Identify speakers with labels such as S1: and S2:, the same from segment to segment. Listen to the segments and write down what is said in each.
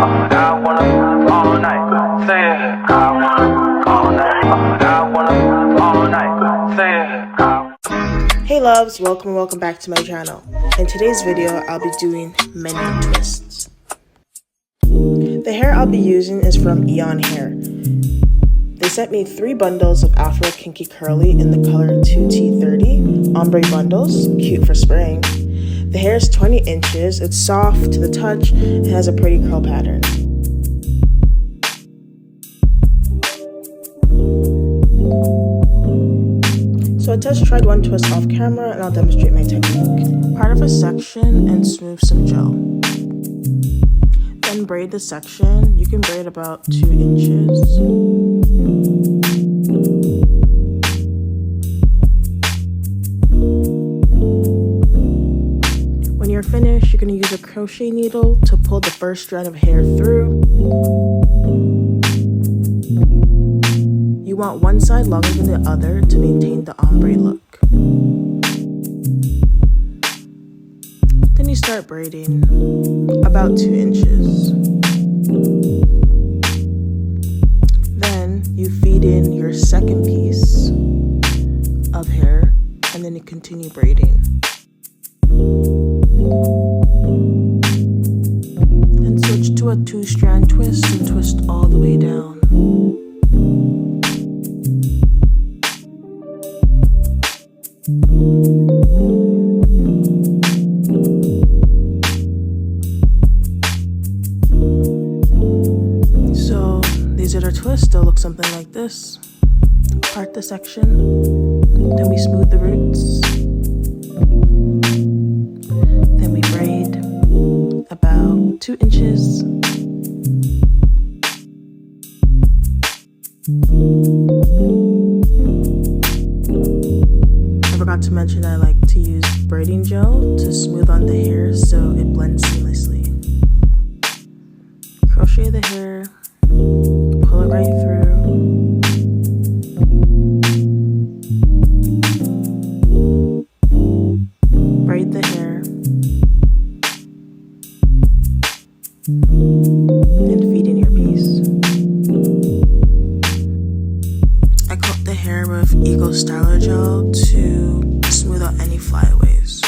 S1: I wanna all night. Say it. I wanna all night. I wanna all night. Say it.
S2: Hey loves, welcome back to my channel. In today's video, I'll be doing many twists. The hair I'll be using is from Eayon. They sent me 3 bundles of Afro Kinky Curly in the color 2T30, Ombre bundles, cute for spring. The hair is 20 inches, it's soft to the touch, and has a pretty curl pattern. So I just tried one twist off camera and I'll demonstrate my technique. Part of a section and smooth some gel. Then braid the section. You can braid about 2 inches. When you're finished, you're going to use a crochet needle to pull the first strand of hair through. You want one side longer than the other to maintain the ombre look. Then you start braiding about 2 inches. Then you feed in your second piece of hair and then you continue braiding. Then switch to a 2-strand twist and twist all the way down. So these are the twists. They'll look something like this. Part the section, then we smooth the roots, then we braid about 2 inches. I forgot to mention I like to use braiding gel to smooth on the hair so it blends seamlessly. Crochet the hair, pull it right through. Braid the hair. And feed in your piece. I coat the hair with Eco Styler gel to smooth out any flyaways.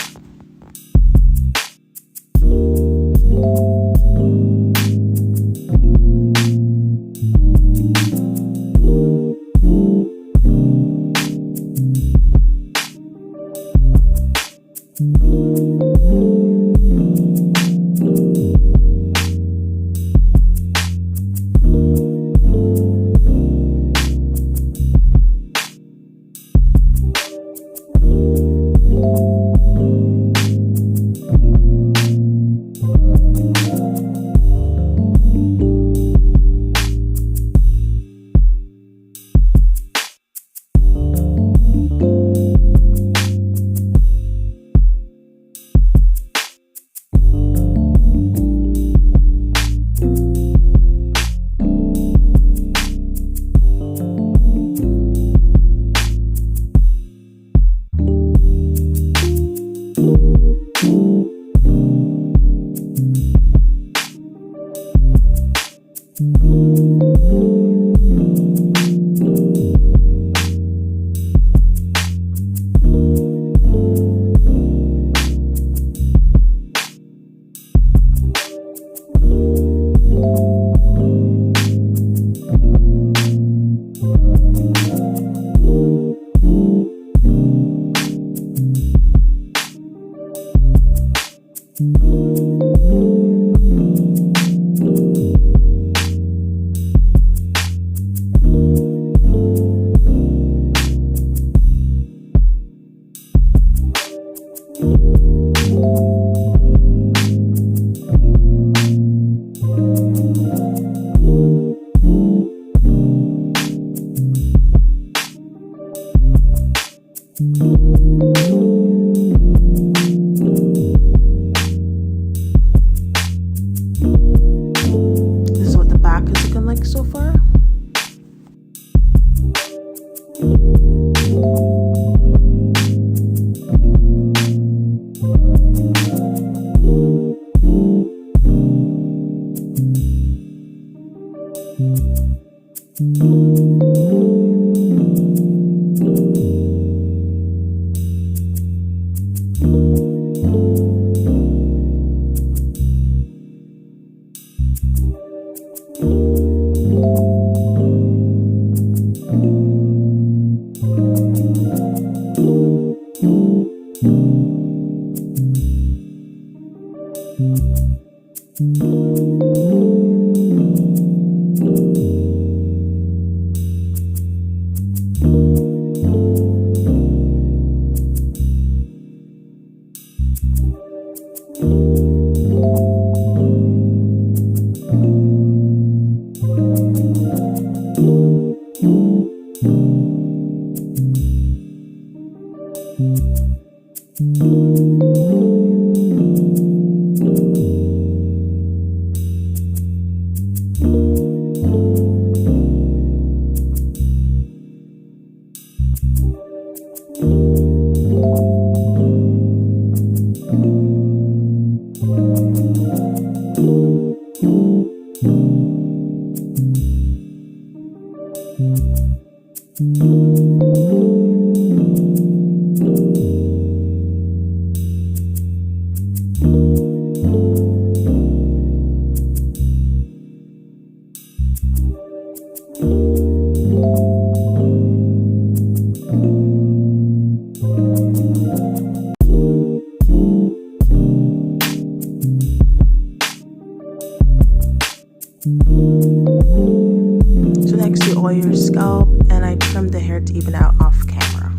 S2: So next you oil your scalp, and I trim the hair to even out off camera.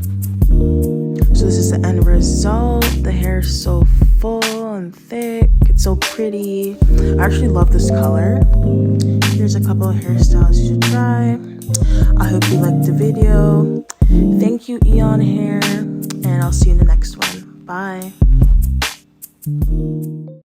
S2: So this is the end result. The hair is so full and thick. It's so pretty. I actually love this color. Here's a couple of hairstyles you should try. I hope you liked the video. Thank you, Eayonhair, and I'll see you in the next one. Bye.